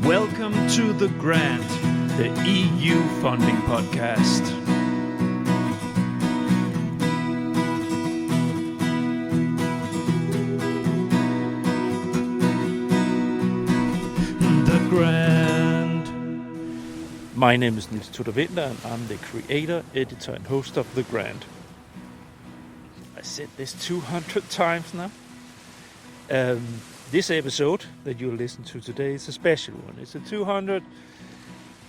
Welcome to The Grant, the EU funding podcast. The Grant. My name is Niels Tudor Winter, and I'm the creator, editor, and host of The Grant. I said this 200 times now. This episode that you'll listen to today is a special one. It's a 200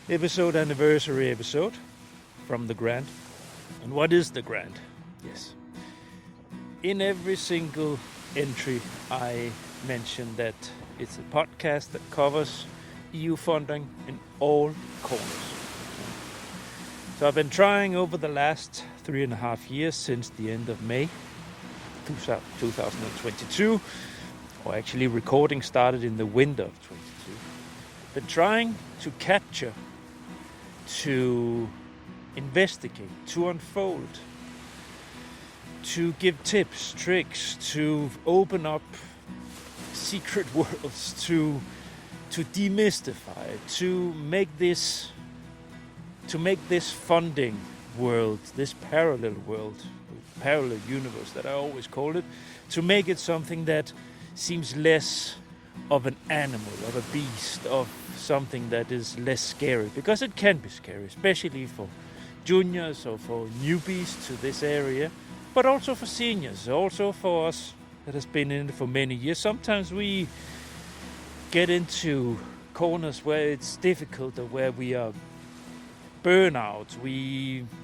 episode anniversary episode from The Grant. And what is The Grant? Yes. In every single entry, I mention that it's a podcast that covers EU funding in all corners. So I've been trying over the last 3.5 years, since the end of May 2022, or actually recording started in the winter of 22. Been trying to capture, to investigate, to unfold, to give tips, tricks, to open up secret worlds, to demystify, to make this funding world, this parallel world, parallel universe that I always call it, to make it something that seems less of an animal, of a beast, of something that is less scary, because it can be scary, especially for juniors or for newbies to this area, but also for seniors, also for us that has been in it for many years. Sometimes we get into corners where it's difficult, or where we are burnout,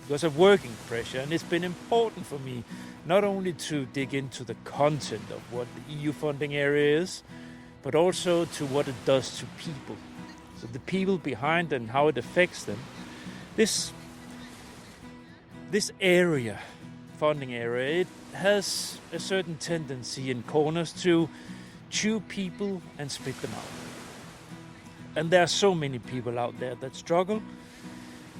because of working pressure, and it's been important for me not only to dig into the content of what the EU funding area is, but also to what it does to people. So the people behind and how it affects them. This area, funding area, it has a certain tendency in corners to chew people and spit them out. And there are so many people out there that struggle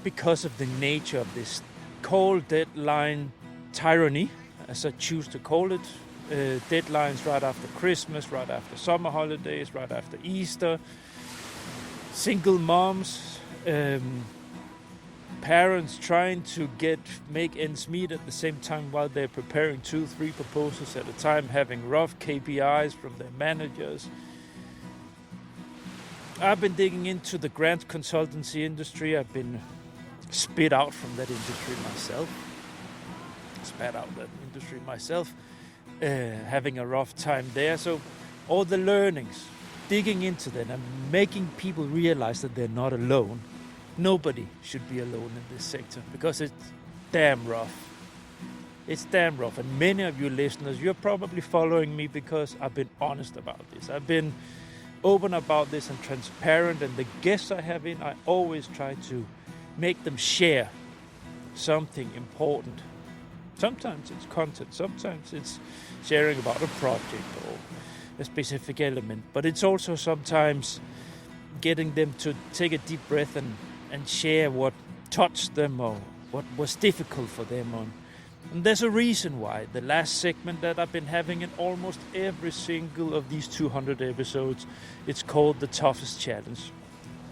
because of the nature of this call deadline tyranny, as I choose to call it. Deadlines right after Christmas, right after summer holidays, right after Easter. Single moms, parents trying to make ends meet at the same time while they're preparing 2-3 proposals at a time, having rough KPIs from their managers. I've been digging into the grant consultancy industry. I've been spit out from that industry myself. Having a rough time there. So all the learnings, digging into that and making people realize that they're not alone. Nobody should be alone in this sector, because it's damn rough. It's damn rough. And many of you listeners, you're probably following me because I've been honest about this. I've been open about this and transparent, and the guests I have in, I always try to make them share something important. Sometimes it's content, sometimes it's sharing about a project or a specific element, but it's also sometimes getting them to take a deep breath and share what touched them or what was difficult for them. And there's a reason why the last segment that I've been having in almost every single of these 200 episodes, it's called The Toughest Challenge.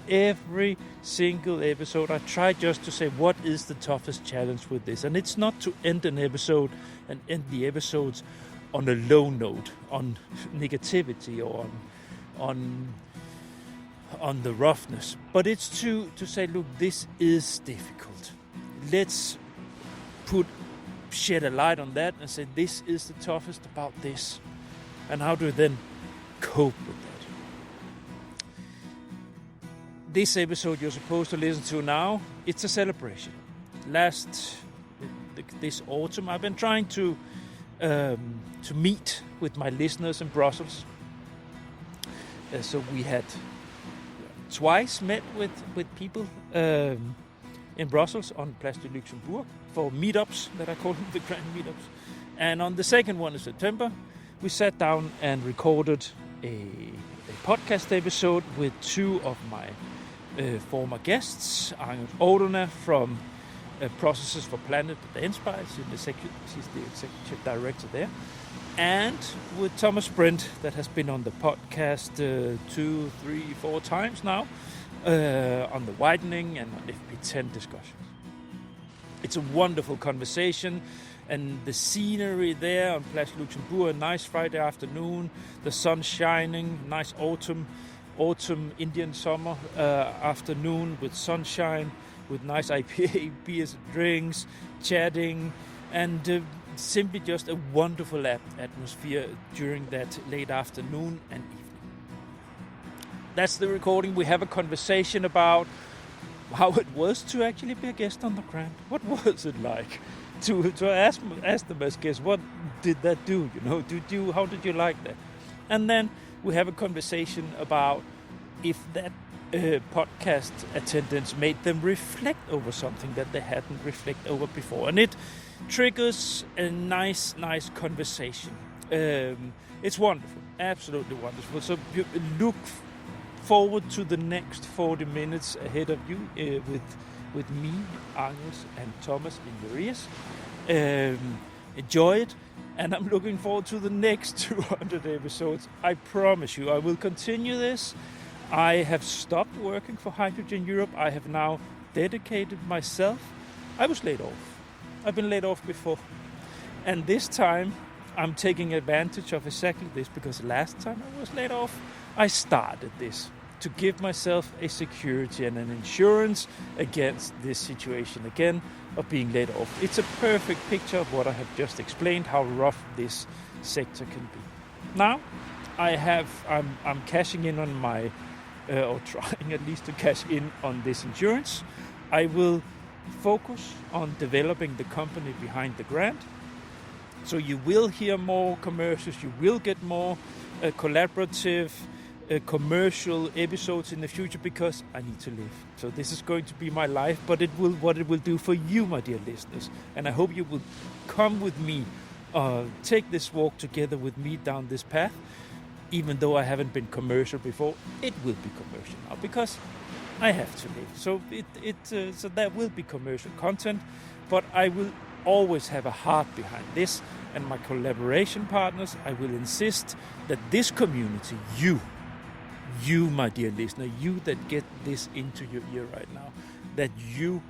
Every single episode I try just to say, what is the toughest challenge with this? And it's not to end an episode and end the episodes on a low note, on negativity or on the roughness, but it's to say, look, this is difficult. Let's shed a light on that and say, this is the toughest about this, and how do we then cope with that? This episode you're supposed to listen to now, it's a celebration. This autumn, I've been trying to meet with my listeners in Brussels. So we had twice met with people in Brussels on Place du Luxembourg for meetups that I call them the Grand Meetups. And on the second one of September, we sat down and recorded a podcast episode with two of my former guests, Orduna from Processes for Planet at A.SPIRE. She's the executive director there. and with Thomas Brent, that has been on the podcast 2, 3, 4 times now, on the widening and on FP10 discussions. It's a wonderful conversation, and the scenery there on Place du Luxembourg, a nice Friday afternoon, the sun shining, nice autumn Indian summer afternoon with sunshine, with nice IPA beers and drinks, chatting, and simply just a wonderful atmosphere during that late afternoon and evening. That's the recording. We have a conversation about how it was to actually be a guest on the Grand. What was it like to ask them as guests? What did that do? How did you like that? And then we have a conversation about if that podcast attendance made them reflect over something that they hadn't reflected over before, and it triggers a nice conversation. It's wonderful, absolutely wonderful. So you look forward to the next 40 minutes ahead of you with me, Agnes, and Thomas in your ears. Enjoy it, and I'm looking forward to the next 200 episodes. I promise you, I will continue this. I have stopped working for Hydrogen Europe. I have now dedicated myself. I was laid off. I've been laid off before. And this time I'm taking advantage of exactly this, because last time I was laid off, I started this to give myself a security and an insurance against this situation again of being laid off. It's a perfect picture of what I have just explained, how rough this sector can be. Now I'm cashing in on my or trying at least to cash in on this insurance. I will focus on developing the company behind the Grand. So you will hear more commercials, you will get more collaborative commercial episodes in the future, because I need to live. So this is going to be my life, but what it will do for you, my dear listeners. And I hope you will come with me, take this walk together with me down this path. Even though I haven't been commercial before, it will be commercial now, because I have to live. So so there will be commercial content, but I will always have a heart behind this. And my collaboration partners, I will insist that this community, you, my dear listener, you that get this into your ear right now, that you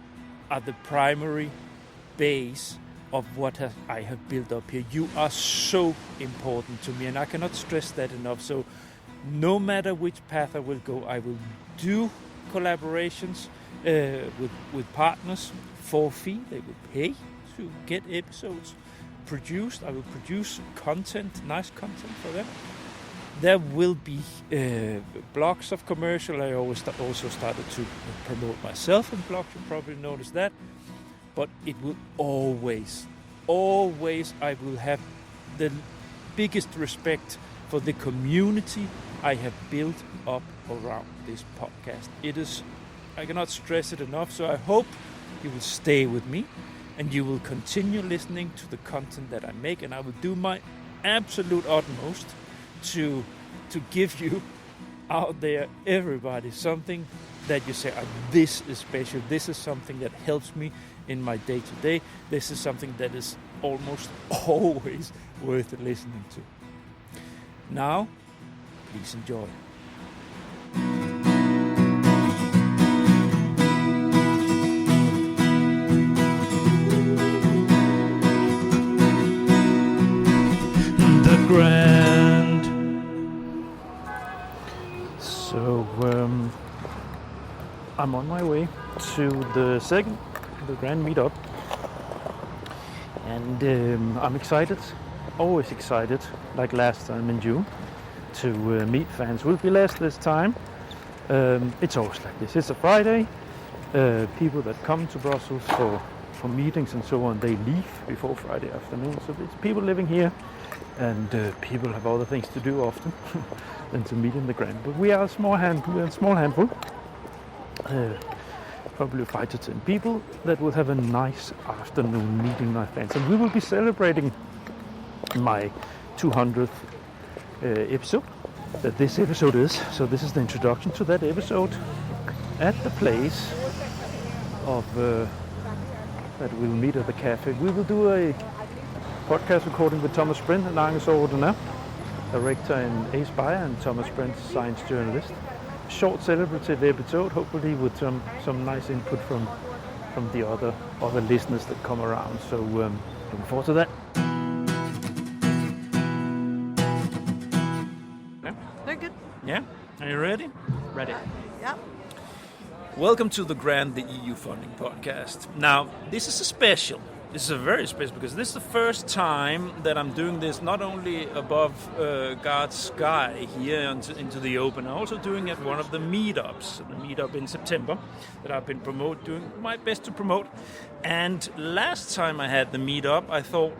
are the primary base of what I have built up here. You are so important to me, and I cannot stress that enough. So no matter which path I will go, I will do collaborations with partners for fee. They will pay to get episodes produced. I will produce content, nice content for them. There will be blocks of commercial. I also started to promote myself in blogs. You probably noticed that. But it will always, I will have the biggest respect for the community I have built up around this podcast. I cannot stress it enough, so I hope you will stay with me and you will continue listening to the content that I make, and I will do my absolute utmost to give you out there, everybody, something that you say, this is special, this is something that helps me in my day-to-day, this is something that is almost always worth listening to. Now, please enjoy. The Grand. So, I'm on my way to the Grand meetup, and I'm excited, always excited, like last time in June, to meet fans. Will be less this time. It's always like this. It's a Friday. People that come to Brussels for meetings and so on, they leave before Friday afternoon. So it's people living here, and people have other things to do often than to meet in the Grand. But we are a small handful. Probably 5 to 10 people that will have a nice afternoon meeting my fans, and we will be celebrating my 200th episode that this episode is. So this is the introduction to that episode at the place of that we'll meet at the cafe. We will do podcast recording with Thomas Brent and Agnes Orduna, director in A.SPIRE, and Thomas Brent, science journalist. Short celebrative episode, hopefully with some nice input from the other listeners that come around. So looking forward to that. Yeah. Very good. Yeah? Are you ready? Ready. Yeah. Welcome to the Grant the EU Funding Podcast. Now, this is a special. This is a very special because this is the first time that I'm doing this not only above God's sky here into the open, I'm also doing it at one of the meetups, the meetup in September that I've been doing my best to promote. And last time I had the meetup, I thought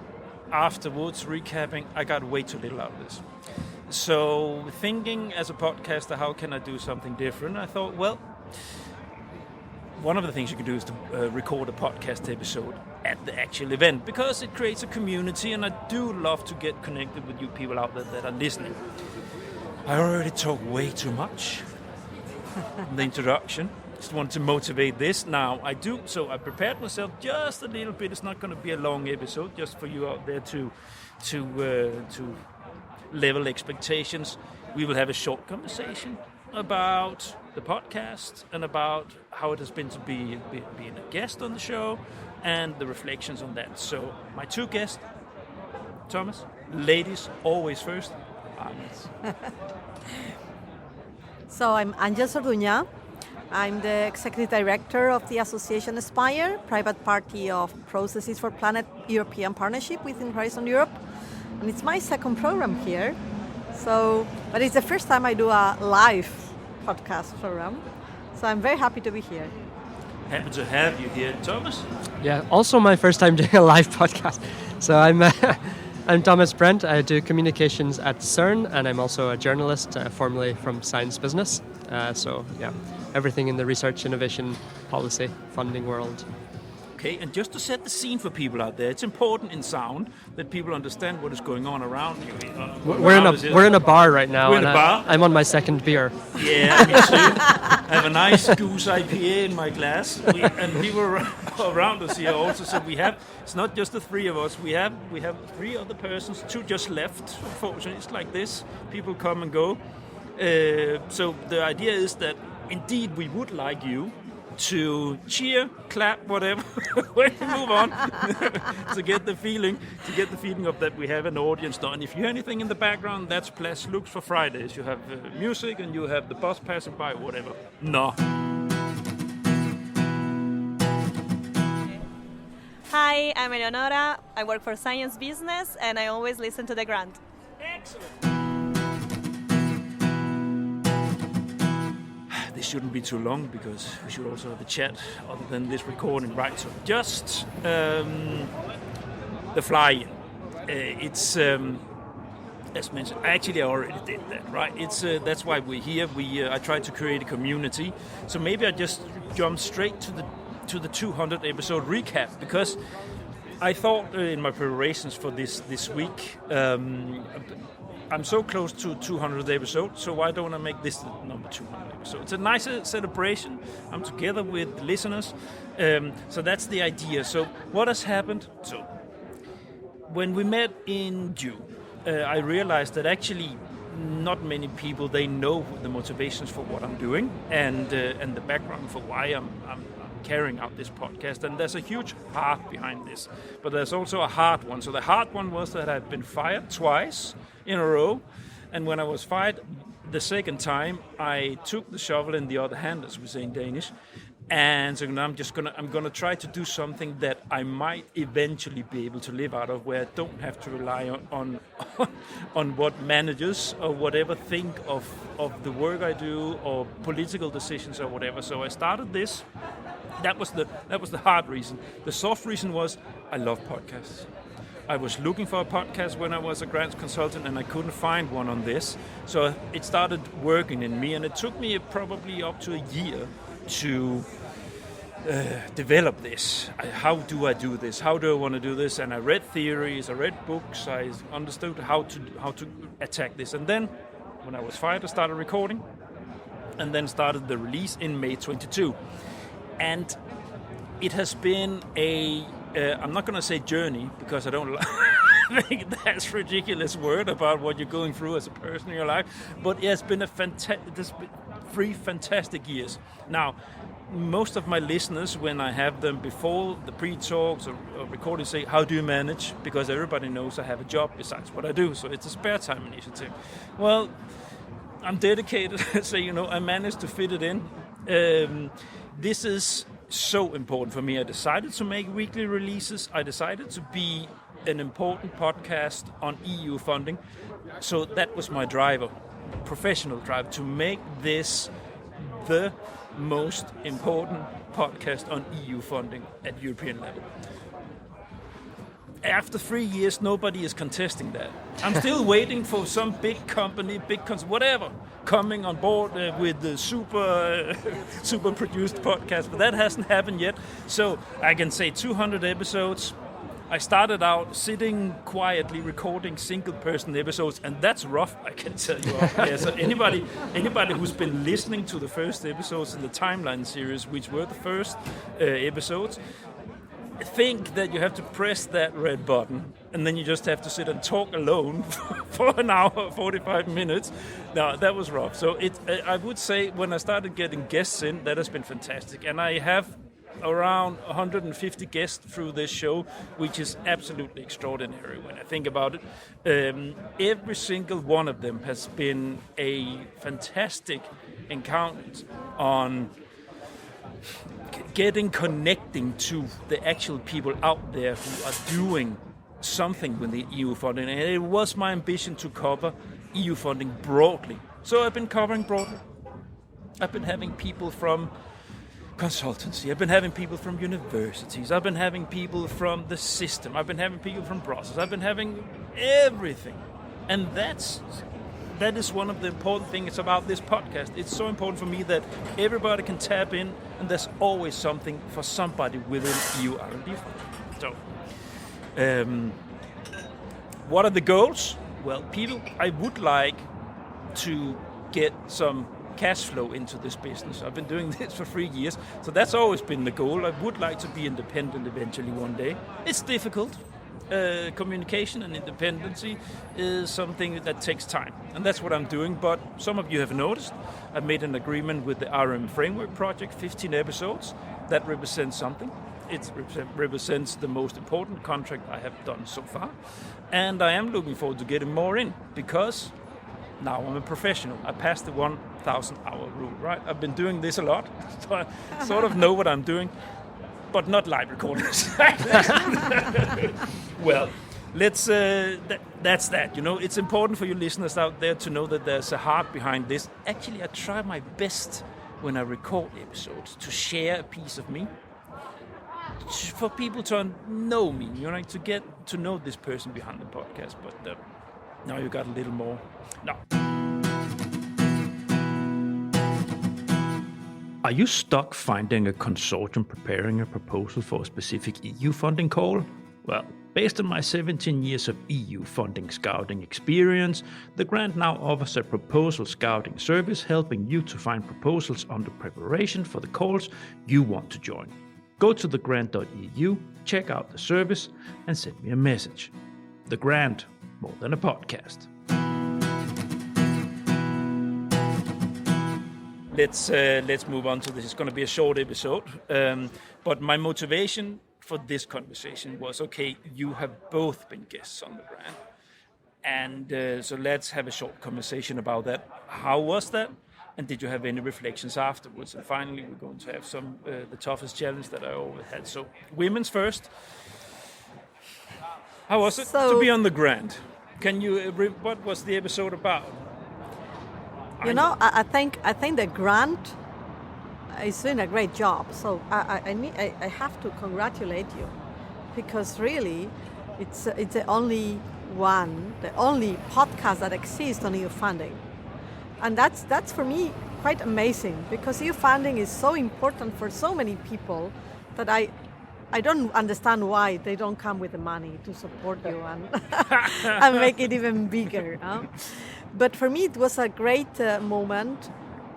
afterwards, recapping, I got way too little out of this. So thinking as a podcaster, how can I do something different? I thought, well, one of the things you can do is to record a podcast episode at the actual event because it creates a community, and I do love to get connected with you people out there that are listening. I already talk way too much in the introduction. Just wanted to motivate this. Now I do, so I prepared myself just a little bit. It's not going to be a long episode, just for you out there to level expectations. We will have a short conversation about the podcast and about how it has been to be being a guest on the show and the reflections on that. So my two guests, Thomas, ladies always first. So I'm Orduna. I'm the executive director of the association A.SPIRE, private party of Processes for Planet European Partnership within Horizon Europe. And it's my second program here. But it's the first time I do a live podcast program. So I'm very happy to be here. Happy to have you here, Thomas. Yeah, also my first time doing a live podcast. So I'm Thomas Brent. I do communications at CERN, and I'm also a journalist, formerly from Science Business. So yeah, everything in the research, innovation, policy, funding world. Okay, and just to set the scene for people out there, it's important in sound that people understand what is going on around you. We're in a bar right now. We're in a bar. I'm on my second beer. Yeah, me too. I have a nice Goose IPA in my glass, and people around us here also. So it's not just the three of us. We have three other persons. Two just left. Unfortunately, it's like this. People come and go. So the idea is that indeed we would like you to cheer, clap, whatever, when we move on, to get the feeling of that we have an audience now. And if you hear anything in the background, that's Place Lux for Fridays. You have music and you have the bus passing by, whatever. No. Hi, I'm Eleonora. I work for Science Business and I always listen to the Grant. Excellent. This shouldn't be too long because we should also have a chat other than this recording, right? So just the fly-in. It's as mentioned. Actually, I already did that, right? It's that's why we're here. I tried to create a community. So maybe I just jump straight to the 200 episode recap because I thought in my preparations for this week. I'm so close to 200 episodes, so why don't I make this the number 200 episode? It's a nice celebration. I'm together with listeners, so that's the idea. So what has happened? So when we met in June, I realized that actually not many people, they know the motivations for what I'm doing and the background for why I'm carrying out this podcast, and there's a huge heart behind this, but there's also a hard one. So the hard one was that I've been fired twice in a row, and when I was fired the second time, I took the shovel in the other hand, as we say in Danish, and so now I'm gonna try to do something that I might eventually be able to live out of, where I don't have to rely on what managers or whatever think of the work I do or political decisions or whatever. So I started this. That was the hard reason. The soft reason was I love podcasts. I was looking for a podcast when I was a grants consultant and I couldn't find one on this. So it started working in me, and it took me probably up to a year to develop this. How do I do this? How do I want to do this? And I read theories, I read books, I understood how to attack this. And then when I was fired, I started recording and then started the release in May 22. And it has been I'm not going to say journey because I don't I think that's a ridiculous word about what you're going through as a person in your life. But yeah, it's been there's been 3 fantastic years. Now, most of my listeners, when I have them before the pre-talks or recording, say, how do you manage? Because everybody knows I have a job besides what I do, so it's a spare time initiative. Well, I'm dedicated, so I managed to fit it in. This is so important for me. I decided to make weekly releases. I decided to be an important podcast on EU funding. So that was my driver, professional drive, to make this the most important podcast on EU funding at European level. After 3 years, nobody is contesting that. I'm still waiting for some big company, whatever, coming on board with the super produced podcast, but that hasn't happened yet. So I can say 200 episodes. I started out sitting quietly recording single-person episodes, and that's rough, I can tell you. Yeah, so anybody who's been listening to the first episodes in the Timeline series, which were the first episodes, think that you have to press that red button, and then you just have to sit and talk alone for an hour, 45 minutes. Now, that was rough. So I would say when I started getting guests in, that has been fantastic. And I have around 150 guests through this show, which is absolutely extraordinary when I think about it. Every single one of them has been a fantastic encounter on connecting to the actual people out there who are doing something with the EU funding. And it was my ambition to cover EU funding broadly. So I've been covering broadly. I've been having people from consultancy. I've been having people from universities. I've been having people from the system. I've been having people from Brussels. I've been having everything. And that is one of the important things about this podcast. It's so important for me that everybody can tap in, and there's always something for somebody within EU R&D. So, what are the goals? Well, people, I would like to get some cash flow into this business. I've been doing this for 3 years, so that's always been the goal. I would like to be independent eventually one day. It's difficult. Communication and independency is something that takes time, and that's what I'm doing. But some of you have noticed I've made an agreement with the RM Framework Project, 15 episodes. That represents something. It represents the most important contract I have done so far, and I am looking forward to getting more in, because now I'm a professional. I passed the 1,000-hour rule, right? I've been doing this a lot, so I sort of know what I'm doing. But not live recordings. Well, that's that. It's important for you listeners out there to know that there's a heart behind this. Actually, I try my best when I record episodes to share a piece of me, for people to know me, to get to know this person behind the podcast. But now you got a little more. No. Are you stuck finding a consortium preparing a proposal for a specific EU funding call? Well, based on my 17 years of EU funding scouting experience, the grant now offers a proposal scouting service helping you to find proposals under preparation for the calls you want to join. Go to thegrant.eu, check out the service, and send me a message. The Grant, more than a podcast. Let's move on to this. It's going to be a short episode, but my motivation for this conversation was, okay, you have both been guests on the grant, and so let's have a short conversation about that. How was that, and did you have any reflections afterwards? And finally, we're going to have the toughest challenge that I always had. So, women's first. How was it to be on the grant? Can you? What was the episode about? I think the grant is doing a great job. So I have to congratulate you, because really, it's the only podcast that exists on EU funding, and that's for me quite amazing, because EU funding is so important for so many people that I don't understand why they don't come with the money to support you and and make it even bigger. But for me, it was a great moment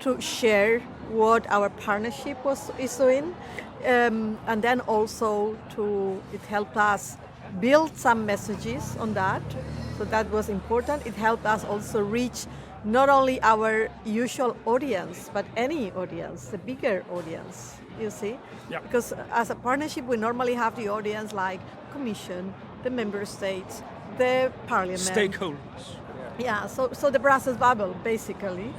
to share what our partnership is doing, and then also it helped us build some messages on that. So that was important. It helped us also reach not only our usual audience, but any audience, the bigger audience, you see? Yeah. Because as a partnership, we normally have the audience like Commission, the member states, the parliament. Stakeholders. Yeah, so the Brussels bubble, basically,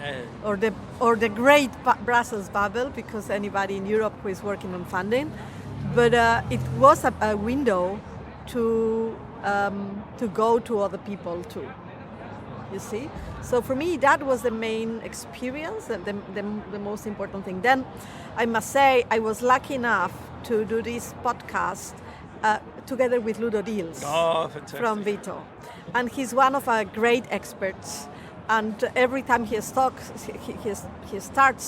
or the great Brussels bubble, because anybody in Europe who is working on funding, but it was a window to go to other people too. You see, so for me that was the main experience, the most important thing. Then I must say I was lucky enough to do this podcast together with Ludo Deals from Vito. And he's one of our great experts. And every time he starts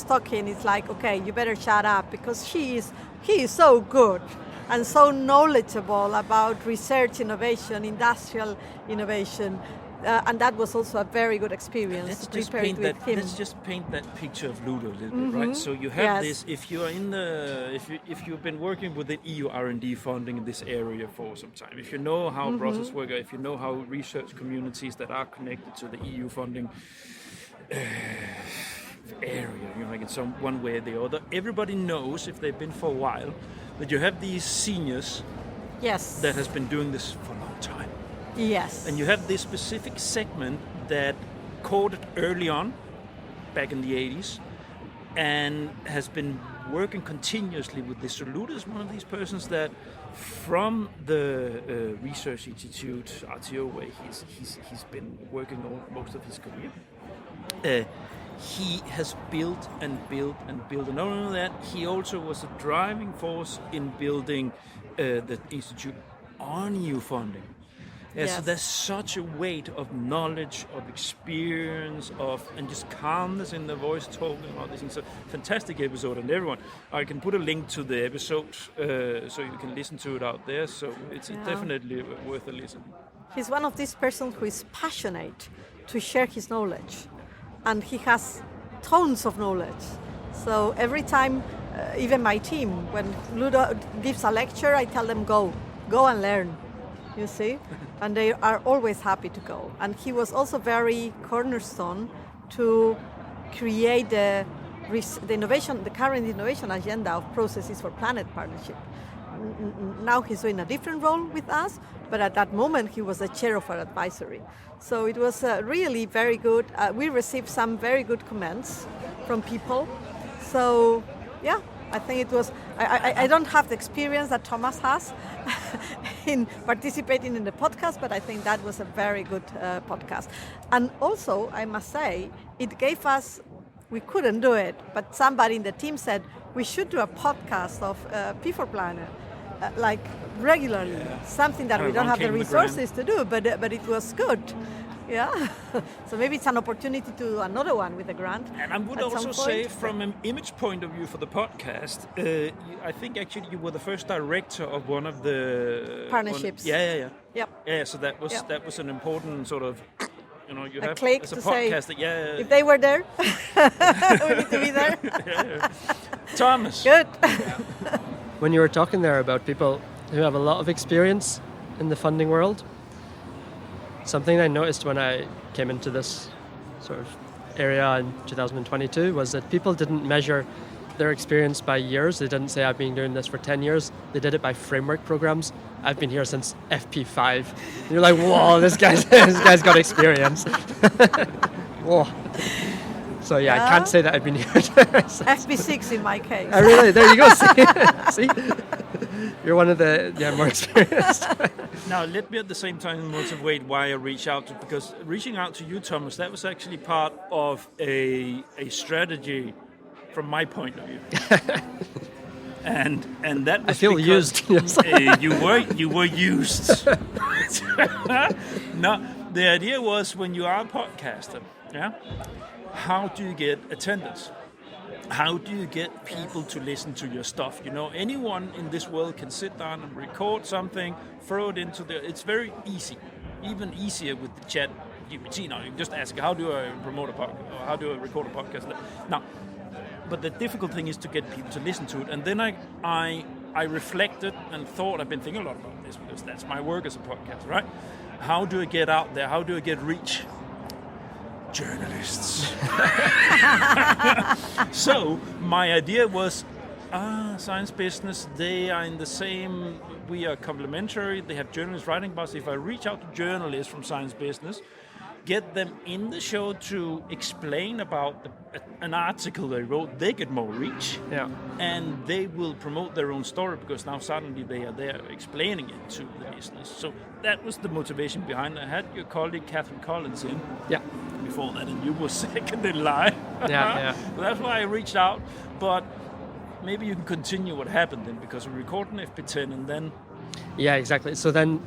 talking, it's like, okay, you better shut up, because he is so good and so knowledgeable about research innovation, industrial innovation. And that was also a very good experience. Let's to just prepare paint it with him. Let's just paint that picture of Ludo a little bit, right? So you have Yes. this. If you are in the, if you've been working with the EU R&D funding in this area for some time, if you know how Brussels work, if you know how research communities that are connected to the EU funding area, you know, like in some one way or the other, everybody knows, if they've been for a while, that you have these seniors Yes. that has been doing this for a long time. Yes. And you have this specific segment that caught it early on, back in the 80s, and has been working continuously with this. So Ludo is one of these persons that, from the research institute, RTO, where he's been working most of his career, he has built and built and built. And not only that, he also was a driving force in building the institute on EU funding. Yeah, Yes. so there's such a weight of knowledge, of experience, and just calmness in the voice, talking about this. It's a fantastic episode, and everyone, I can put a link to the episode so you can listen to it out there. So it's definitely worth a listen. He's one of these persons who is passionate to share his knowledge, and he has tons of knowledge. So every time, even my team, when Ludo gives a lecture, I tell them go and learn. You see, and they are always happy to go. And he was also very cornerstone to create the innovation, the current innovation agenda of Processes for Planet Partnership. Now he's doing a different role with us, but at that moment he was the chair of our advisory. So it was really very good. We received some very good comments from people. So yeah, I think it was, I don't have the experience that Thomas has in participating in the podcast, but I think that was a very good podcast. And also, I must say, it gave us, we couldn't do it, but somebody in the team said, we should do a podcast of P4 Planet, like regularly, something that we don't have the resources to do, but it was good. Yeah, so maybe it's an opportunity to do another one with a grant. And I would also say, from an image point of view for the podcast, I think actually you were the first director of one of the partnerships. Yep. Yeah, so that was an important sort of, you know, you a have click as a to podcast say, that, if they were there, we need to be there. Thomas. Good. When you were talking there about people who have a lot of experience in the funding world, something I noticed when I came into this sort of area in 2022 was that people didn't measure their experience by years. They didn't say, I've been doing this for 10 years. They did it by framework programs. I've been here since FP5. And you're like, whoa, this guy's got experience. Whoa. So yeah, I can't say that I've been here. FP6 in my case. Really? There you go. See? You're one of the more experienced. Now, let me at the same time motivate why I reached out to, because reaching out to you, Thomas, that was actually part of a strategy from my point of view. and that was I feel used. you were used. No, the idea was, when you are a podcaster, how do you get attendance? How do you get people to listen to your stuff? You know, anyone in this world can sit down and record something, throw it into it's very easy, even easier with the chat GPT. Now, you just ask, how do I promote a podcast? Or how do I record a podcast? Now, but the difficult thing is to get people to listen to it. And then I I reflected and thought, I've been thinking a lot about this because that's my work as a podcast, right? How do I get out there? How do I get reach? Journalists. So my idea was, science business, they are in the same, we are complementary, they have journalists writing about us. If I reach out to journalists from science business, get them in the show to explain about an article they wrote, they get more reach. Yeah. And they will promote their own story because now suddenly they are there explaining it to the listeners. So that was the motivation behind it. I had your colleague Catherine Collins in before that, and you were second in line. Yeah. So that's why I reached out. But maybe you can continue what happened then, because we recorded an FP10 and then... Yeah, exactly. So then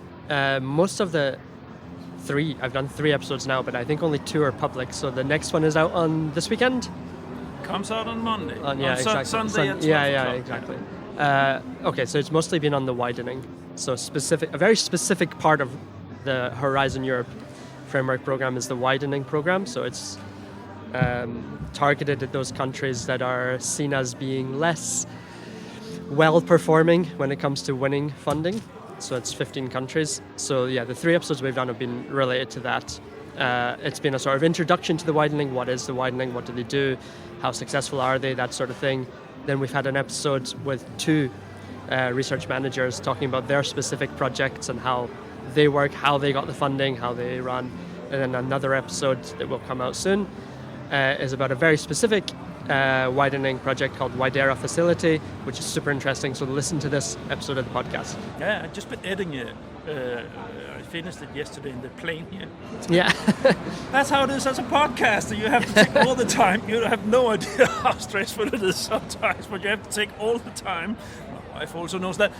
most of the I've done 3 episodes now, but I think only 2 are public. So the next one is out on this weekend. Comes out on Monday. Exactly. Sunday at 12 o'clock. Exactly. Okay, so it's mostly been on the widening. So a very specific part of the Horizon Europe framework program is the widening program. So it's targeted at those countries that are seen as being less well-performing when it comes to winning funding. So it's 15 countries. So yeah, the 3 episodes we've done have been related to that. It's been a sort of introduction to the widening. What is the widening? What do they do? How successful are they? That sort of thing. Then we've had an episode with 2 research managers talking about their specific projects and how they work, how they got the funding, how they run. And then another episode that will come out soon is about a very specific widening project called Widera Facility, which is super interesting. So listen to this episode of the podcast. Yeah, I've just been editing it. I finished it yesterday in the plane here. Yeah. That's how it is as a podcaster. You have to take all the time. You have no idea how stressful it is sometimes, but you have to take all the time. My wife also knows that.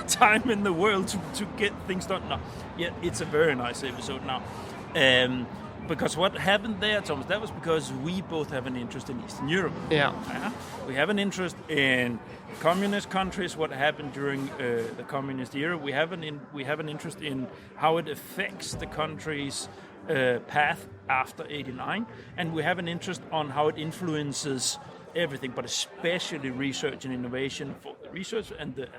Time in the world to get things done. No, yeah, it's a very nice episode now. Because what happened there, Thomas, that was because we both have an interest in Eastern Europe. Yeah. We have an interest in communist countries, what happened during the communist era. We have an interest in how it affects the country's path after '89, and we have an interest on how it influences everything, but especially research and innovation for the research and the.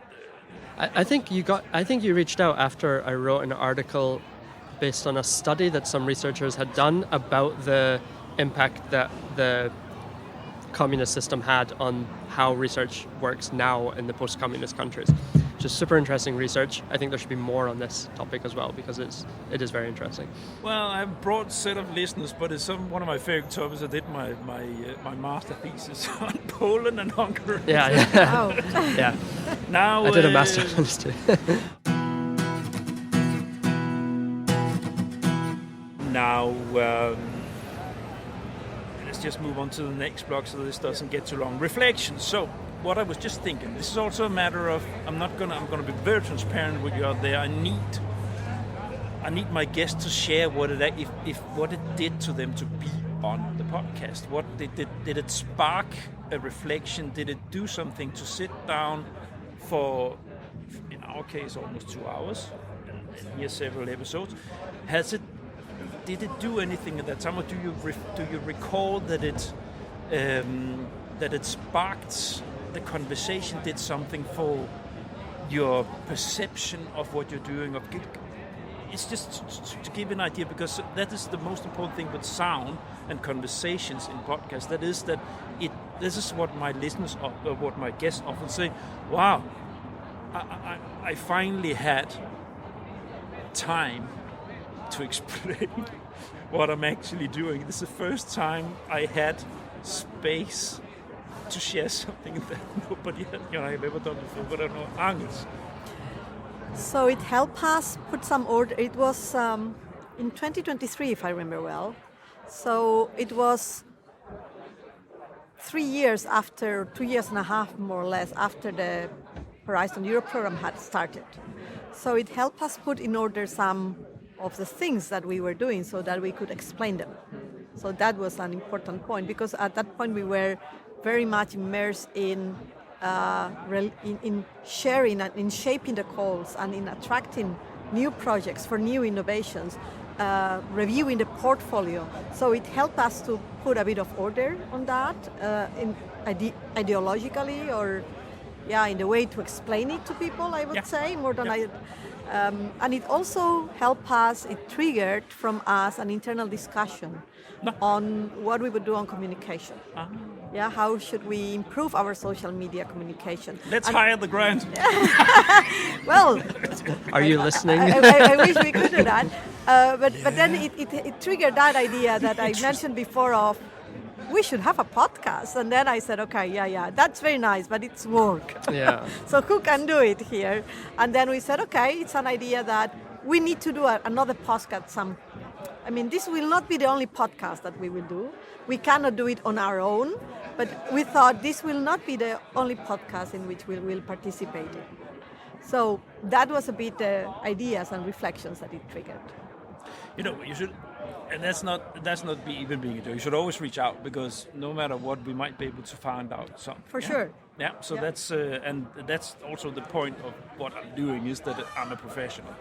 I think you reached out after I wrote an article based on a study that some researchers had done about the impact that the communist system had on how research works now in the post-communist countries. Just super interesting research. I think there should be more on this topic as well because it is very interesting. Well, I have a broad set of listeners, but it's one of my favorite topics. I did my master thesis on Poland and Hungary. Yeah. Wow. Yeah. Now I did a master's too. Now, let's just move on to the next block so this doesn't get too long. Reflections. So, what I was just thinking, this is also a matter of, I'm gonna be very transparent with you out there. I need my guests to share what it did to them to be on the podcast. What did it spark a reflection? Did it do something to sit down for, in our case, almost 2 hours, and hear several episodes? Did it do anything at that time, or do you recall that it sparked the conversation, did something for your perception of what you're doing? It's just to give an idea, because that is the most important thing with sound and conversations in podcasts. This is what my listeners, or what my guests often say. Wow, I finally had time to explain what I'm actually doing. This is the first time I had space to share something that nobody I've ever done before. But I don't know, Agnes. So it helped us put some order. It was in 2023, if I remember well. So it was 2 years and a half, more or less, after the Horizon Europe program had started. So it helped us put in order some of the things that we were doing so that we could explain them. So that was an important point, because at that point we were very much immersed in sharing and in shaping the calls and in attracting new projects for new innovations, reviewing the portfolio. So it helped us to put a bit of order on that, ideologically, or in the way to explain it to people, I would say, more than Yeah. and it also helped us, it triggered from us an internal discussion on what we would do on communication. Yeah, how should we improve our social media communication? Let's hire the grant. Well, Are you listening? I wish we could do that. But then it triggered that idea that I mentioned before of, we should have a podcast. And then I said, okay, that's very nice, but it's work. Yeah. So who can do it here? And then we said, okay, it's an idea that we need to do another podcast. This will not be the only podcast that we will do. We cannot do it on our own, but we thought this will not be the only podcast in which we will participate in. So that was a bit the ideas and reflections that it triggered. You should, and that's not even being a joke. You should always reach out, because no matter what, we might be able to find out something. For sure. Yeah. So that's and that's also the point of what I'm doing, is that I'm a professional.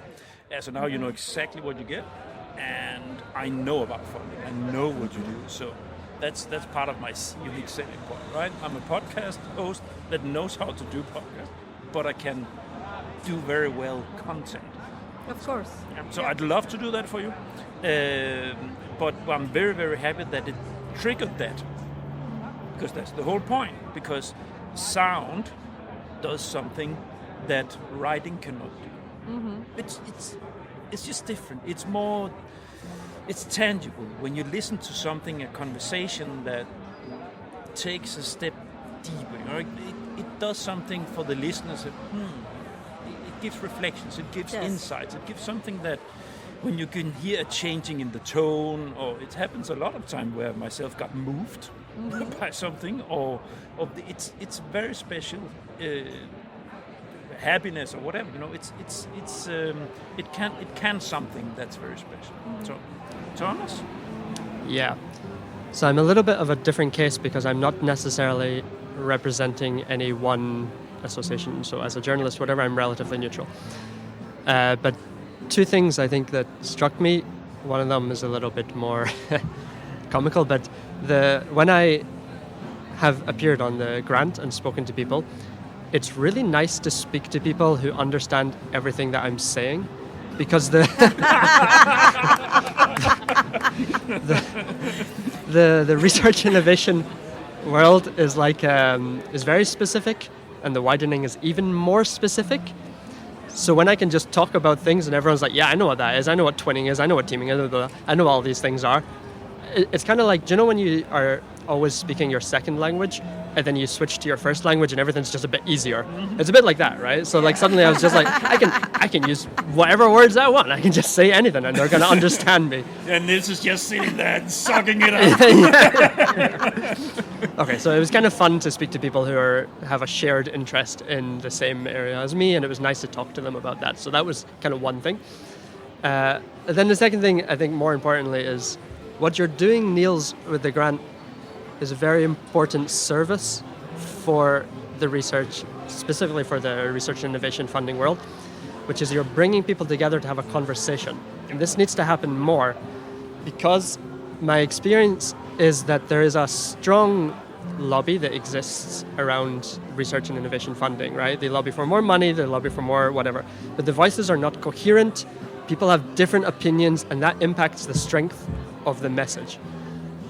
So now you know exactly what you get, and I know about funding. I know what you do. So that's part of my unique selling point, right? I'm a podcast host that knows how to do podcast, but I can do very well content. Of course. So I'd love to do that for you, but I'm very, very happy that it triggered that, because that's the whole point. Because sound does something that writing cannot do. It's just different. It's tangible when you listen to something, a conversation that takes a step deeper. It does something for the listeners. It gives reflections, it gives insights, it gives something that when you can hear a changing in the tone, or it happens a lot of time where myself got moved by something, or it's very special happiness or whatever. It can something that's very special. So, Thomas? Yeah. So I'm a little bit of a different case, because I'm not necessarily representing any one association. So as a journalist, whatever, I'm relatively neutral. But two things I think that struck me. One of them is a little bit more comical, but when I have appeared on the grant and spoken to people, it's really nice to speak to people who understand everything that I'm saying, because the research innovation world is is very specific, and the widening is even more specific. So when I can just talk about things and everyone's like, yeah, I know what that is, I know what twinning is, I know what teaming is, I know all these things are. It's kind of like, do you know when you are always speaking your second language and then you switch to your first language and everything's just a bit easier? It's a bit like that, right? So like suddenly I was just like, I can use whatever words I want. I can just say anything and they're going to understand me. And this is just sitting there and sucking it up. Okay, so it was kind of fun to speak to people who have a shared interest in the same area as me, and it was nice to talk to them about that. So that was kind of one thing. Then the second thing, I think more importantly, is what you're doing, Niels, with the grant is a very important service for the research, specifically for the research and innovation funding world, which is you're bringing people together to have a conversation. And this needs to happen more, because my experience is that there is a strong lobby that exists around research and innovation funding, right? They lobby for more money, they lobby for more whatever, but the voices are not coherent. People have different opinions, and that impacts the strength of the message.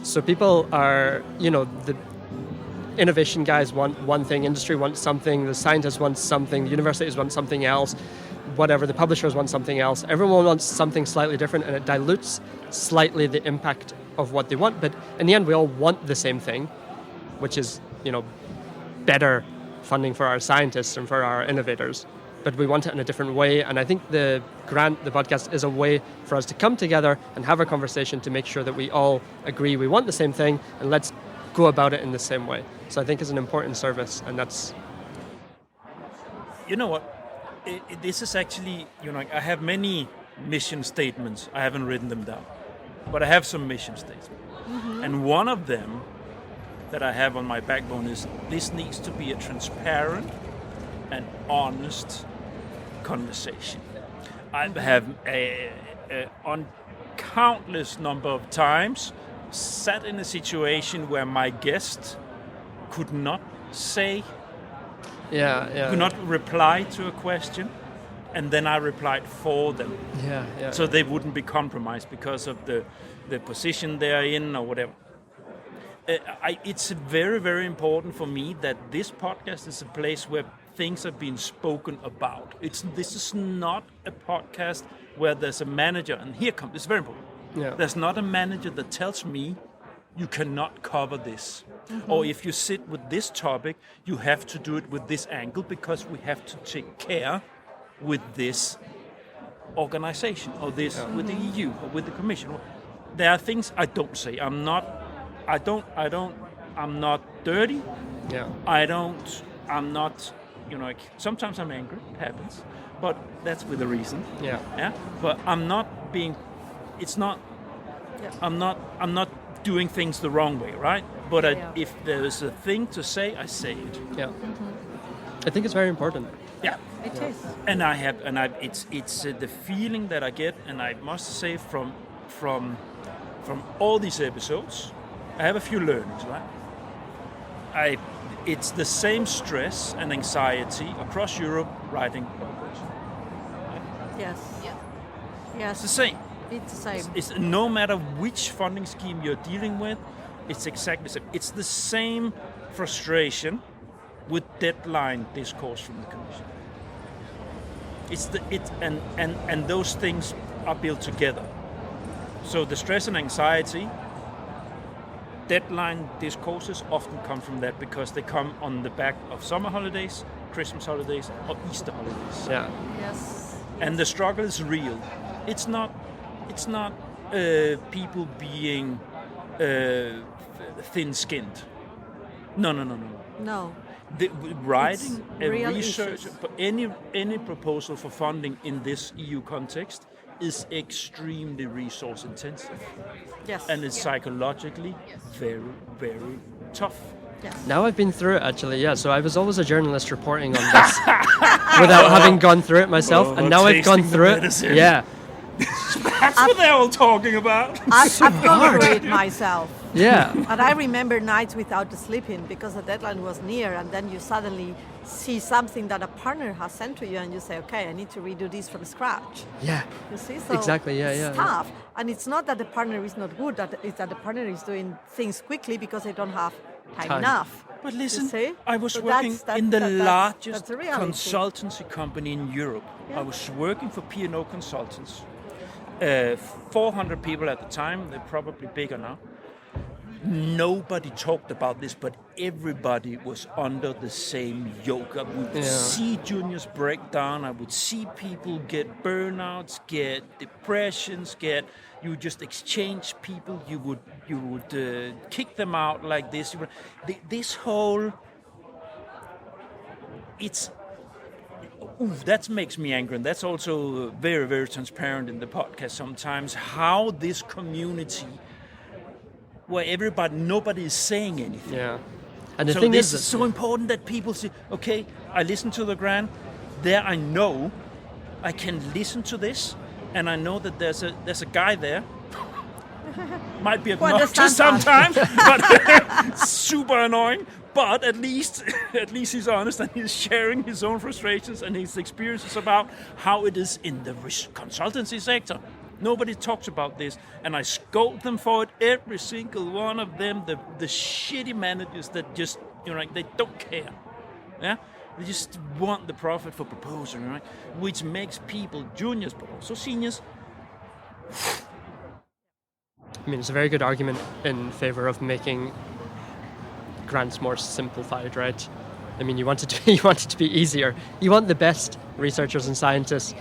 So people are, the innovation guys want one thing, industry wants something, the scientists want something, the universities want something else, whatever, the publishers want something else. Everyone wants something slightly different, and it dilutes slightly the impact of what they want. But in the end, we all want the same thing, which is, better funding for our scientists and for our innovators. But we want it in a different way. And I think the grant, the podcast, is a way for us to come together and have a conversation to make sure that we all agree we want the same thing, and let's go about it in the same way. So I think it's an important service, and that's... You know what? This is actually, I have many mission statements. I haven't written them down, but I have some mission statements. Mm-hmm. And one of them that I have on my backbone is, this needs to be a transparent and honest conversation. I have on countless number of times sat in a situation where my guest could not say You could not reply to a question, and then I replied for them. So they wouldn't be compromised because of the position they're in or whatever. It's very, very important for me that this podcast is a place where things are being spoken about. This is not a podcast where there's a manager, and it's very important. There's not a manager that tells me you cannot cover this. Or if you sit with this topic, you have to do it with this angle because we have to take care with this organization or this with the EU or with the Commission. There are things I don't say. I'm not dirty. I'm not, sometimes I'm angry, it happens, but that's with a reason. But I'm not being, I'm not doing things the wrong way, right? But if there's a thing to say, I say it. I think it's very important. It is. And it's the feeling that I get, and I must say from all these episodes, I have a few learnings, right? It's the same stress and anxiety across Europe writing publication. Right? Yes. It's the same. It's the same. It's no matter which funding scheme you're dealing with, it's exactly the same. It's the same frustration with deadline discourse from the Commission. And those things are built together. So the stress and anxiety, deadline discourses often come from that because they come on the back of summer holidays, Christmas holidays, or Easter holidays. Yes. And the struggle is real. It's not people being thin-skinned. No. Writing and research for any proposal for funding in this EU context is extremely resource intensive. Yes. And it's psychologically very, very tough. Yes. Now I've been through it actually, so I was always a journalist reporting on this without having gone through it myself, and now I've gone through it. That's what they're all talking about. I've gone through it myself. And I remember nights without sleeping because the deadline was near, and then you suddenly see something that a partner has sent to you, and you say, okay, I need to redo this from scratch. You see? So exactly, it's tough. And it's not that the partner is not good, it's that the partner is doing things quickly because they don't have time enough. But listen, see? I was So working that's in the that's largest the reality. consultancy company in Europe. I was working for P&O Consultants. 400 people at the time, they're probably bigger now. Nobody talked about this, but everybody was under the same yoke. I would see juniors break down. I would see people get burnouts, get depressions, you just exchange people. You would kick them out like this. This whole that makes me angry, and that's also very, very transparent in the podcast sometimes. How this community, where nobody is saying anything. And the so thing this is so important that people say, okay, I listen to the grant. There, I know I can listen to this, and I know that there's a guy there. Might be obnoxious sometimes, but super annoying. But at least he's honest and he's sharing his own frustrations and his experiences about how it is in the consultancy sector. Nobody talks about this, and I scold them for it. Every single one of them, the shitty managers that just they don't care. They just want the profit for proposal, right? Which makes people, juniors but also seniors. I mean, it's a very good argument in favor of making grants more simplified, right? I mean, you want it to be easier. You want the best researchers and scientists.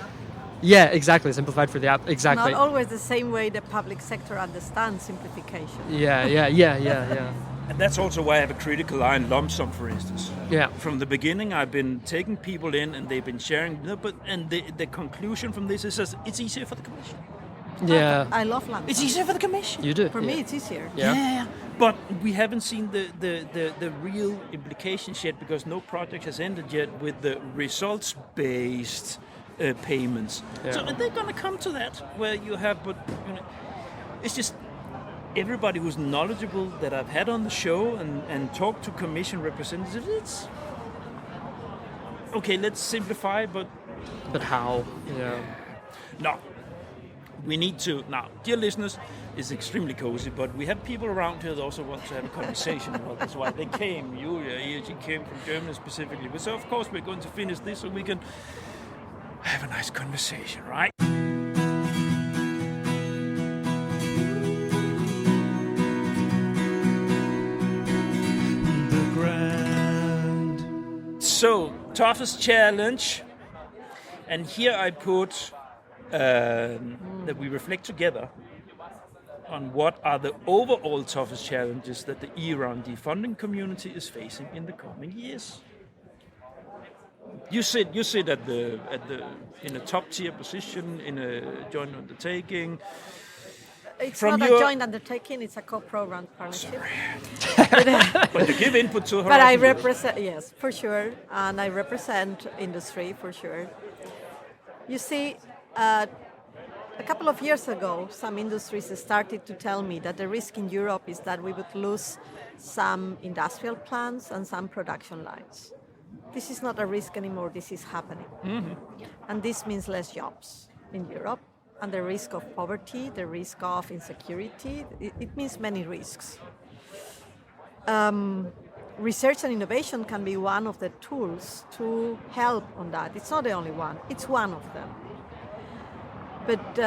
Yeah, exactly. Simplified for the app. Exactly. Not always the same way the public sector understands simplification. Yeah. And that's also why I have a critical eye on lump sum, for instance. From the beginning, I've been taking people in, and they've been sharing. And the conclusion from this is that it's easier for the Commission. I love lump sum. It's easier for the Commission. You do. For me, it's easier. Yeah. But we haven't seen the real implications yet, because no project has ended yet with the results-based payments. So they're going to come to that, where you have, but it's just everybody who's knowledgeable that I've had on the show and talked to Commission representatives, okay, let's simplify, but how? Yeah. no. We need to, now, dear listeners, it's extremely cozy, but we have people around here that also want to have a conversation about this. Why they came, she came from Germany specifically. But so, of course, we're going to finish this so we can have a nice conversation, right? The grand. So, toughest challenge. And here I put that we reflect together on what are the overall toughest challenges that the E-R&D funding community is facing in the coming years. You sit at the in a top tier position in a joint undertaking. It's From not your- a joint undertaking; it's a co-program partnership. But you give input to But I Horizon Europe. represent, yes, for sure, and I represent industry for sure. You see, a couple of years ago, some industries started to tell me that the risk in Europe is that we would lose some industrial plants and some production lines. This is not a risk anymore, this is happening. And this means less jobs in Europe, and the risk of poverty, the risk of insecurity, it means many risks. Research and innovation can be one of the tools to help on that. It's not the only one, it's one of them. But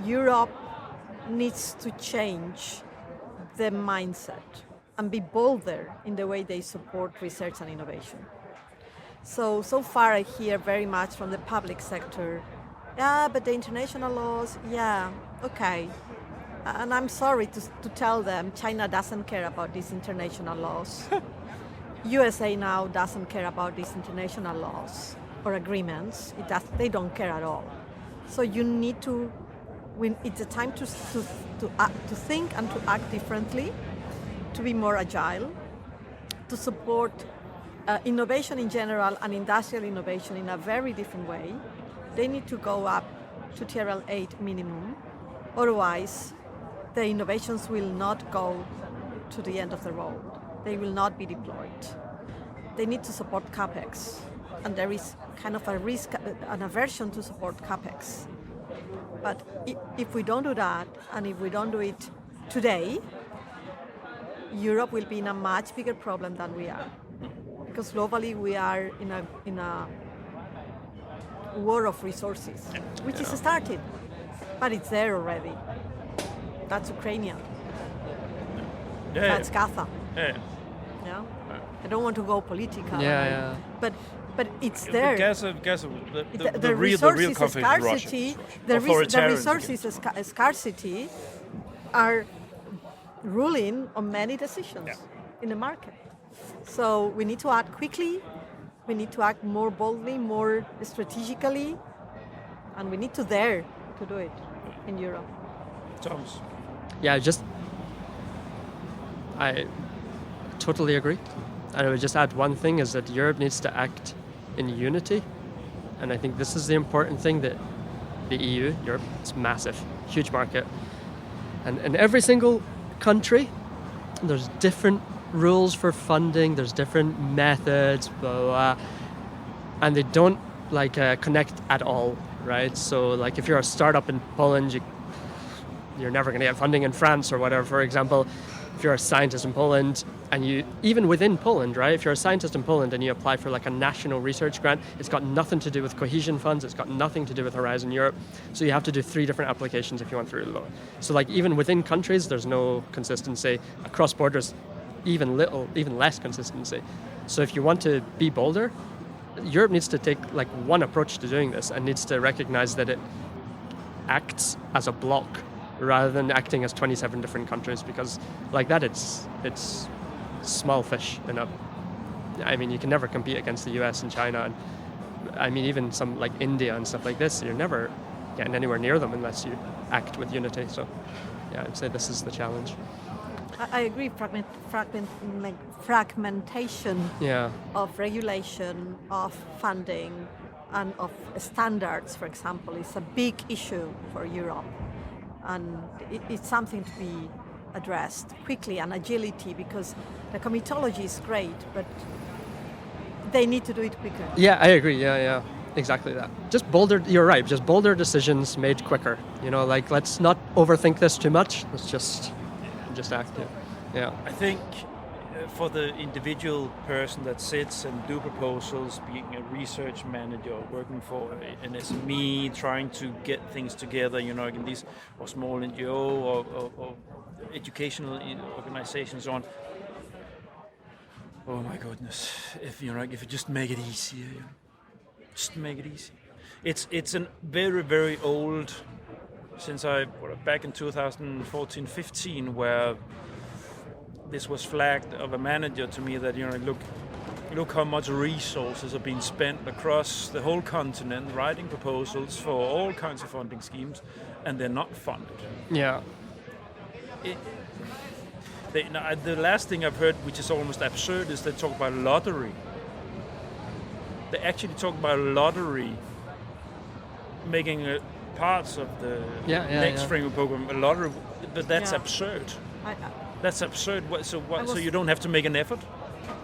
Europe needs to change the mindset and be bolder in the way they support research and innovation. So far I hear very much from the public sector, yeah, but the international laws, yeah, okay. And I'm sorry to tell them, China doesn't care about these international laws. USA now doesn't care about these international laws or agreements. They don't care at all. So you need to, it's a time to think and to act differently, to be more agile, to support innovation in general and industrial innovation in a very different way. They need to go up to TRL 8 minimum. Otherwise, the innovations will not go to the end of the road. They will not be deployed. They need to support CapEx. And there is kind of a risk, an aversion to support CapEx. But if we don't do that, and if we don't do it today, Europe will be in a much bigger problem than we are. Because globally we are in a war of resources, which is started, but it's there already. That's Ukrainian. Yeah. That's Gaza. Yeah. Yeah. I don't want to go political. Yeah. But it's there. Gaza, The real resources conflict is scarcity, Russia. the Authoritarians resources scarcity are ruling on many decisions in the market. So we need to act quickly, we need to act more boldly, more strategically, and we need to dare to do it in Europe. Thomas. Yeah, I totally agree. And I would just add one thing is that Europe needs to act in unity. And I think this is the important thing, that the EU, Europe, is massive, huge market. And in every single country, there's different rules for funding, there's different methods, blah, blah, blah, and they don't connect at all, right? So like if you're a startup in Poland, you're never going to get funding in France or whatever, for example. If you're a scientist in Poland, and you, even within Poland, right? If you're a scientist in Poland and you apply for like a national research grant, it's got nothing to do with cohesion funds, it's got nothing to do with Horizon Europe. So you have to do 3 different applications if you want through the law. So like even within countries, there's no consistency. Across borders, even less consistency. So if you want to be bolder, Europe needs to take like one approach to doing this and needs to recognize that it acts as a block rather than acting as 27 different countries, because like that it's small fish in a, I mean, you can never compete against the US and China, and I mean even some like India and stuff like this, you're never getting anywhere near them unless you act with unity. So yeah, I'd say this is the challenge. I agree. Fragmentation of regulation, of funding, and of standards, for example, is a big issue for Europe. And it's something to be addressed quickly, and agility, because the comitology is great, but they need to do it quicker. Yeah, I agree. Yeah. Exactly that. Just bolder, you're right, just bolder decisions made quicker. Like let's not overthink this too much. Let's just act. Yeah. I think for the individual person that sits and do proposals, being a research manager, working for an SME, trying to get things together, in these or small NGO or educational organizations on. Oh my goodness! If you just make it easier, just make it easy. It's a very, very old, since back in 2014-15, where this was flagged of a manager to me that look how much resources are being spent across the whole continent writing proposals for all kinds of funding schemes, and they're not funded. Yeah. The last thing I've heard, which is almost absurd, is they talk about lottery. They actually talk about lottery, making parts of the next framework program a lottery, but that's absurd. That's absurd. So you don't have to make an effort?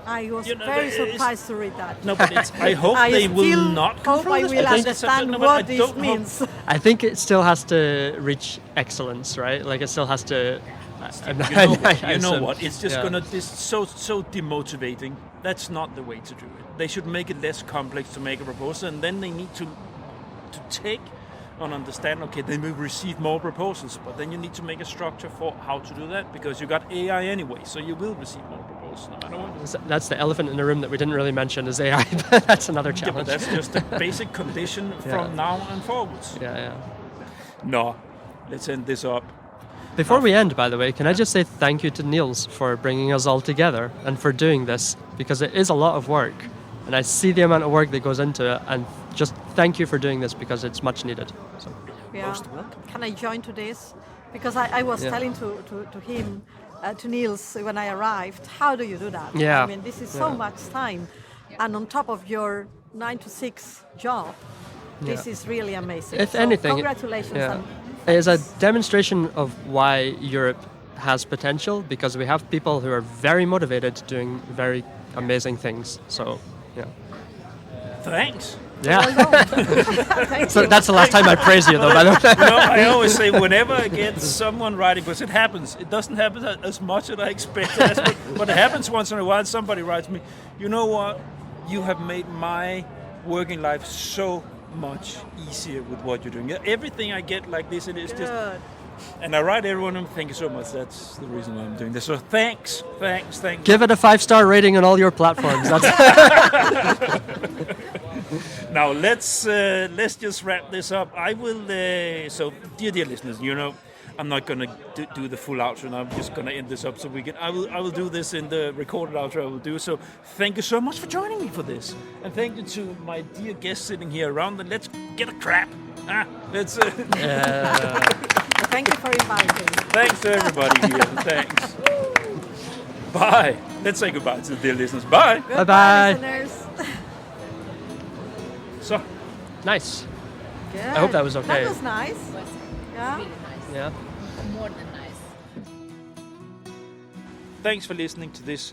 I was very surprised to read that. No, but I hope they will not control this. I will understand what this means. I think it still has to reach excellence, right? Like it still has to... You know what? It's just this so demotivating. That's not the way to do it. They should make it less complex to make a proposal, and then they need to take and understand. Okay, they will receive more proposals, but then you need to make a structure for how to do that, because you got AI anyway, so you will receive more proposals no matter what. That's the elephant in the room that we didn't really mention is AI. That's another challenge. Yeah, but that's just a basic condition from now and forwards. Yeah. No, let's end this up. Before we end, by the way, can I just say thank you to Niels for bringing us all together and for doing this, because it is a lot of work. And I see the amount of work that goes into it, and just thank you for doing this, because it's much needed. So. Most welcome. Can I join to this? Because I was telling to him, to Niels, when I arrived, how do you do that? Yeah. I mean, this is so much time. And on top of your 9 to 6 job, this is really amazing. If anything, congratulations. And it is a demonstration of why Europe has potential, because we have people who are very motivated doing very amazing things. So, yeah. Thanks. Yeah. Thank So you. that's the last time I praise you, though, by the way. I always say whenever I get someone writing, because it happens, it doesn't happen as much as I expected, but it happens once in a while. Somebody writes me, you know what, you have made my working life so much easier with what you're doing. Everything I get like this, it is just... And I write everyone, and thank you so much. That's the reason why I'm doing this. So thanks. Give it a 5-star rating on all your platforms. That's Now let's just wrap this up. I will. So dear listeners, I'm not gonna do the full outro now. I'm just gonna end this up so we can. I will do this in the recorded outro. I will do so. Thank you so much for joining me for this, and thank you to my dear guests sitting here around. And let's get a crap. Let's. Thank you for inviting. Thanks to everybody here. Thanks. Bye. Let's say goodbye to the dear listeners. Bye. Bye-bye. Listeners. So nice. Good. I hope that was okay. That was nice. Yeah. Really nice. Yeah. More than nice. Thanks for listening to this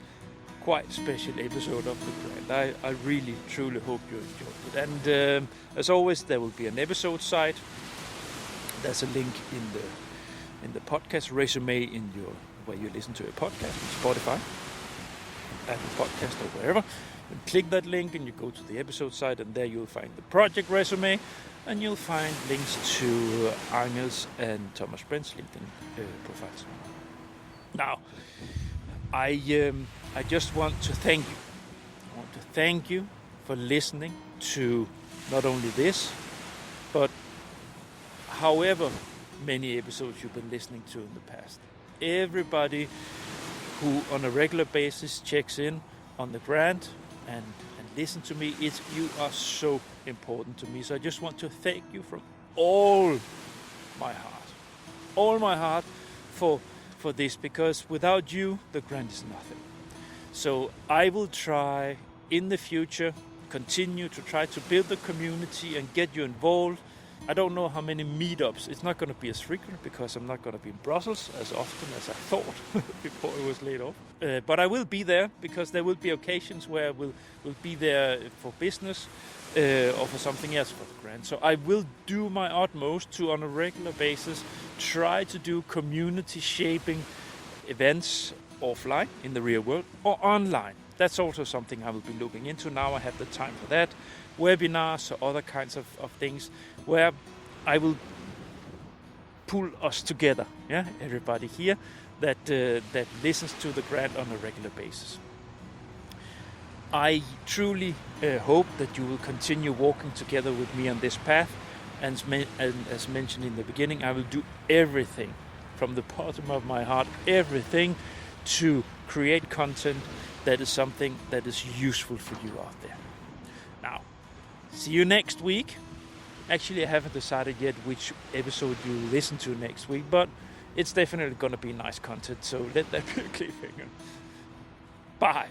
quite special episode of The Brand. I really, truly hope you enjoyed it. And as always, there will be an episode site. There's a link in the podcast resume where you listen to a podcast, Spotify, Apple Podcast, or wherever. You click that link and you go to the episode site, and there you'll find the project resume, and you'll find links to Angel's and Thomas Brent's LinkedIn profiles. Now, I just want to thank you. I want to thank you for listening to not only this, but however many episodes you've been listening to in the past. Everybody who on a regular basis checks in on the grant and listen to me, you are so important to me. So I just want to thank you from all my heart for this, because without you, the grant is nothing. So I will try in the future, continue to try to build the community and get you involved I don't know how many meetups. It's not going to be as frequent because I'm not going to be in Brussels as often as I thought before I was laid off. But I will be there because there will be occasions where I will be there for business or for something else for the grant. So I will do my utmost to, on a regular basis, try to do community shaping events offline in the real world or online. That's also something I will be looking into. Now I have the time for that. Webinars or other kinds of things where I will pull us together, everybody here that listens to the grant on a regular basis. I truly hope that you will continue walking together with me on this path, and as mentioned in the beginning, I will do everything from the bottom of my heart, everything to create content that is something that is useful for you out there. Now, see you next week. Actually, I haven't decided yet which episode you listen to next week, but it's definitely going to be nice content, so let that be a cliffhanger. Bye.